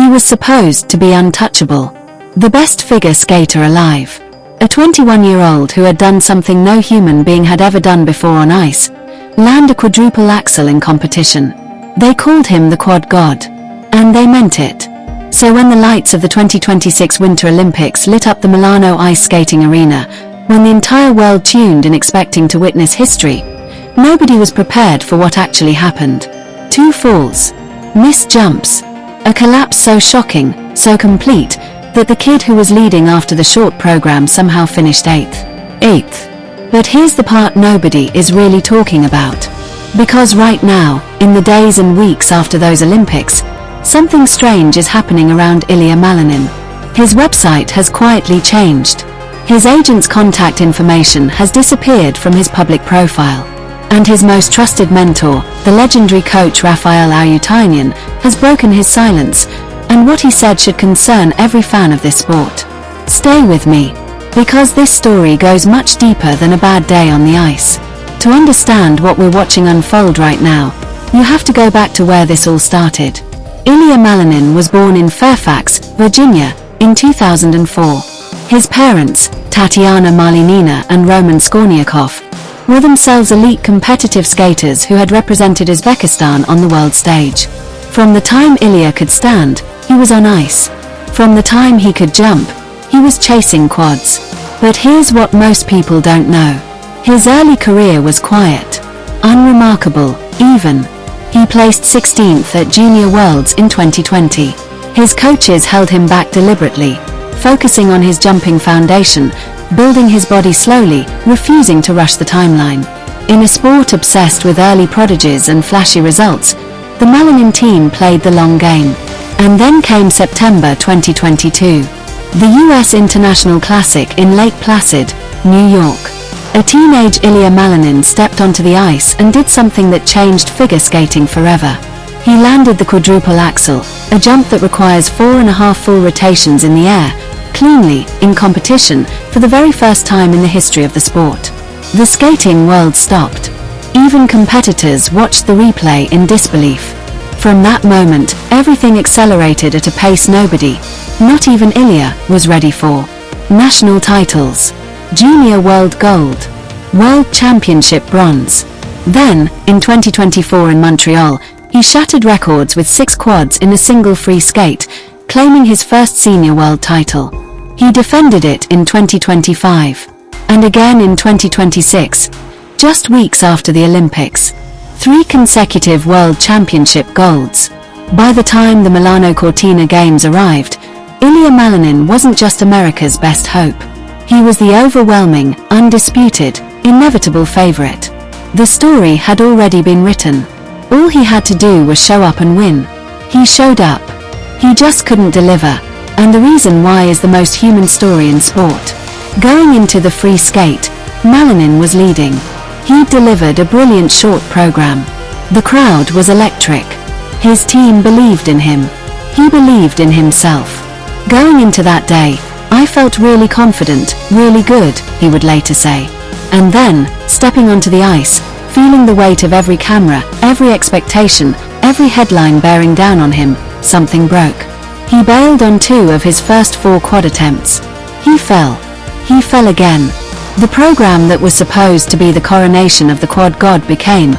He was supposed to be untouchable, the best figure skater alive. A 21-year-old who had done something no human being had ever done before on ice, land a quadruple axel in competition. They called him the Quad God. And they meant it. So when the lights of the 2026 Winter Olympics lit up the Milano ice skating arena, when the entire world tuned in expecting to witness history, nobody was prepared for what actually happened. 2 falls, missed jumps, a collapse so shocking, so complete, that the kid who was leading after the short program somehow finished 8th. But here's the part nobody is really talking about. Because right now, in the days and weeks after those Olympics, something strange is happening around Ilia Malinin. His website has quietly changed. His agent's contact information has disappeared from his public profile. And his most trusted mentor, the legendary coach Rafael Arutyunyan, has broken his silence, and what he said should concern every fan of this sport. Stay with me, because this story goes much deeper than a bad day on the ice. To understand what we're watching unfold right now, you have to go back to where this all started. Ilia Malinin was born in Fairfax, Virginia, in 2004. His parents, Tatiana Malinina and Roman Skorniakov, were themselves elite competitive skaters who had represented Uzbekistan on the world stage. From the time Ilia could stand, he was on ice. From the time he could jump, he was chasing quads. But here's what most people don't know. His early career was quiet, unremarkable, even. He placed 16th at Junior Worlds in 2020. His coaches held him back deliberately, focusing on his jumping foundation, building his body slowly, refusing to rush the timeline. In a sport obsessed with early prodigies and flashy results, the Malinin team played the long game. And then came September 2022. The US International Classic in Lake Placid, New York. A teenage Ilia Malinin stepped onto the ice and did something that changed figure skating forever. He landed the quadruple axel, a jump that requires 4.5 full rotations in the air, cleanly, in competition, for the very first time in the history of the sport. The skating world stopped. Even competitors watched the replay in disbelief. From that moment, everything accelerated at a pace nobody, not even Ilia, was ready for. National titles. Junior World Gold. World Championship Bronze. Then, in 2024 in Montreal, he shattered records with 6 quads in a single free skate, claiming his first senior world title. He defended it in 2025. And again in 2026, just weeks after the Olympics. 3 consecutive World Championship golds. By the time the Milano Cortina Games arrived, Ilia Malinin wasn't just America's best hope. He was the overwhelming, undisputed, inevitable favorite. The story had already been written. All he had to do was show up and win. He showed up. He just couldn't deliver, and the reason why is the most human story in sport. Going into the free skate, Malinin was leading. He delivered a brilliant short program. The crowd was electric. His team believed in him. He believed in himself. Going into that day, I felt really confident, really good, he would later say. And then, stepping onto the ice, feeling the weight of every camera, every expectation, every headline bearing down on him, something broke. He bailed on 2 of his first 4 quad attempts. He fell. He fell again. The program that was supposed to be the coronation of the quad god became,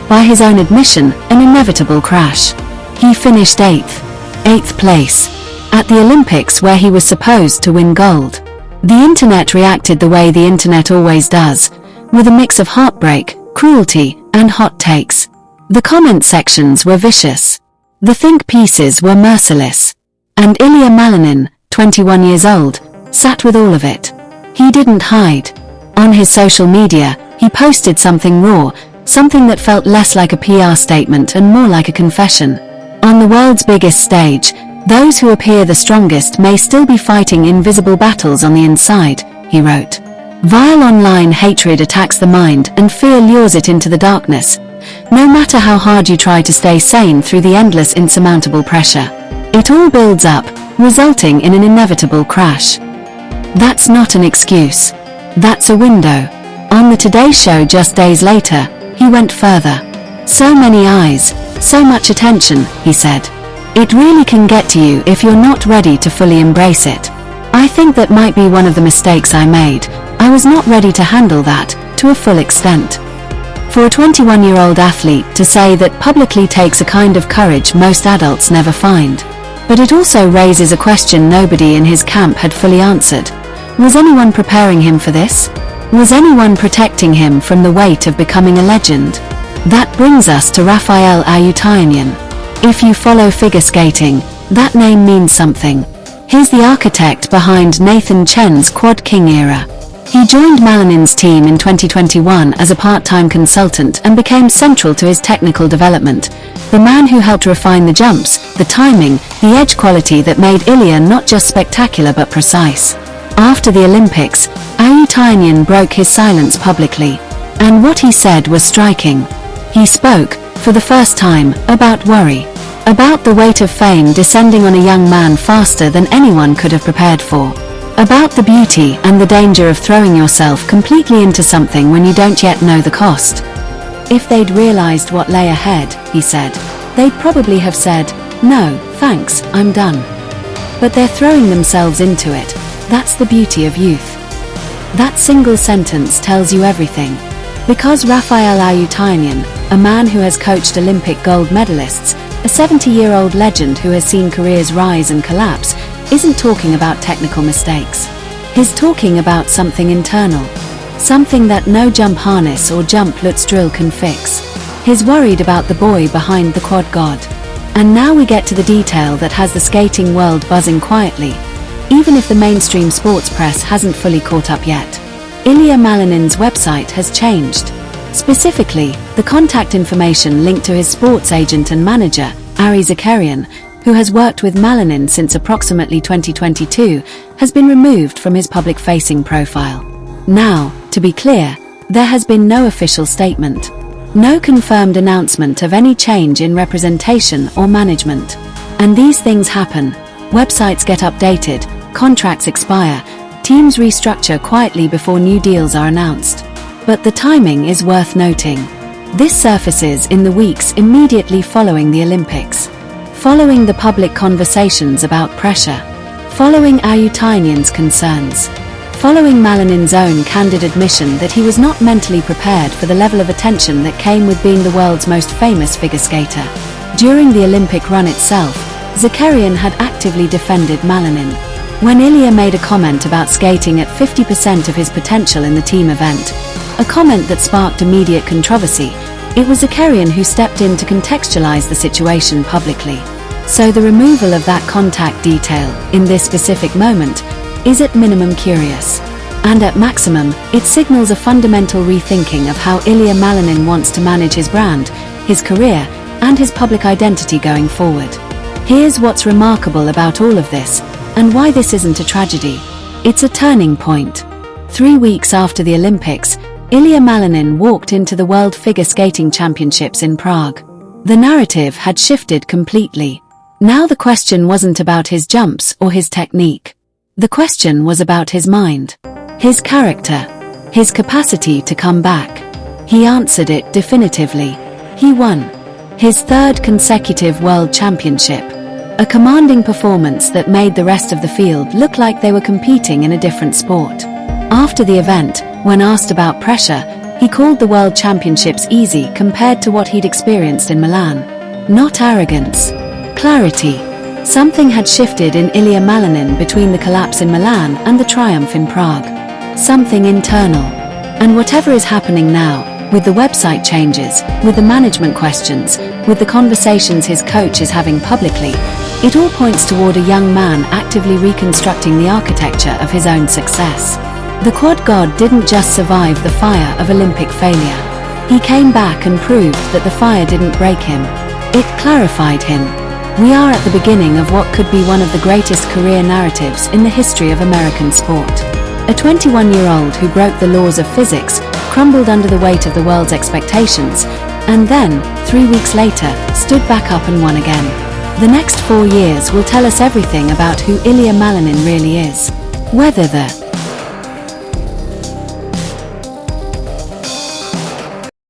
by his own admission, an inevitable crash. He finished 8th place, at the Olympics where he was supposed to win gold. The internet reacted the way the internet always does, with a mix of heartbreak, cruelty, and hot takes. The comment sections were vicious. The think pieces were merciless. And Ilia Malinin, 21 years old, sat with all of it. He didn't hide. On his social media, he posted something raw, something that felt less like a PR statement and more like a confession. On the world's biggest stage, those who appear the strongest may still be fighting invisible battles on the inside, he wrote. Vile online hatred attacks the mind and fear lures it into the darkness. No matter how hard you try to stay sane through the endless insurmountable pressure, it all builds up, resulting in an inevitable crash. That's not an excuse. That's a window. On the Today Show just days later, he went further. So many eyes, so much attention, he said. It really can get to you if you're not ready to fully embrace it. I think that might be one of the mistakes I made. I was not ready to handle that to a full extent. For a 21-year-old athlete to say that publicly takes a kind of courage most adults never find. But it also raises a question nobody in his camp had fully answered. Was anyone preparing him for this? Was anyone protecting him from the weight of becoming a legend? That brings us to Rafael Arutyunyan. If you follow figure skating, that name means something. He's the architect behind Nathan Chen's Quad King era. He joined Malanin's team in 2021 as a part-time consultant and became central to his technical development. The man who helped refine the jumps, the timing, the edge quality that made Ilia not just spectacular but precise. After the Olympics, Arutyunyan broke his silence publicly. And what he said was striking. He spoke, for the first time, about worry. About the weight of fame descending on a young man faster than anyone could have prepared for. About the beauty and the danger of throwing yourself completely into something when you don't yet know the cost. If they'd realized what lay ahead, he said, they'd probably have said, "No, thanks, I'm done." But they're throwing themselves into it. That's the beauty of youth. That single sentence tells you everything. Because Rafael Arutyunyan, a man who has coached Olympic gold medalists, a 70-year-old legend who has seen careers rise and collapse, isn't talking about technical mistakes. He's talking about something internal. Something that no jump harness or jump Lutz drill can fix. He's worried about the boy behind the quad god. And now we get to the detail that has the skating world buzzing quietly, even if the mainstream sports press hasn't fully caught up yet. Ilia Malinin's website has changed. Specifically, the contact information linked to his sports agent and manager, Ari Zakarian, who has worked with Malinin since approximately 2022, has been removed from his public-facing profile. Now, to be clear, there has been no official statement. No confirmed announcement of any change in representation or management. And these things happen. Websites get updated, contracts expire, teams restructure quietly before new deals are announced. But the timing is worth noting. This surfaces in the weeks immediately following the Olympics. Following the public conversations about pressure. Following Arutyunyan's concerns. Following Malinin's own candid admission that he was not mentally prepared for the level of attention that came with being the world's most famous figure skater. During the Olympic run itself, Zakarian had actively defended Malinin. When Ilia made a comment about skating at 50% of his potential in the team event, a comment that sparked immediate controversy, it was Zakarian who stepped in to contextualize the situation publicly. So the removal of that contact detail, in this specific moment, is at minimum curious. And at maximum, it signals a fundamental rethinking of how Ilia Malinin wants to manage his brand, his career, and his public identity going forward. Here's what's remarkable about all of this, and why this isn't a tragedy. It's a turning point. 3 weeks after the Olympics, Ilia Malinin walked into the World Figure Skating Championships in Prague. The narrative had shifted completely. Now the question wasn't about his jumps or his technique. The question was about his mind, his character, his capacity to come back. He answered it definitively. He won his third consecutive World Championship, a commanding performance that made the rest of the field look like they were competing in a different sport. After the event, when asked about pressure, he called the World Championships easy compared to what he'd experienced in Milan. Not arrogance, clarity. Something had shifted in Ilia Malinin between the collapse in Milan and the triumph in Prague. Something internal. And whatever is happening now, with the website changes, with the management questions, with the conversations his coach is having publicly, it all points toward a young man actively reconstructing the architecture of his own success. The quad god didn't just survive the fire of Olympic failure. He came back and proved that the fire didn't break him. It clarified him. We are at the beginning of what could be one of the greatest career narratives in the history of American sport. A 21-year-old who broke the laws of physics, crumbled under the weight of the world's expectations, and then, 3 weeks later, stood back up and won again. The next 4 years will tell us everything about who Ilia Malinin really is. Whether the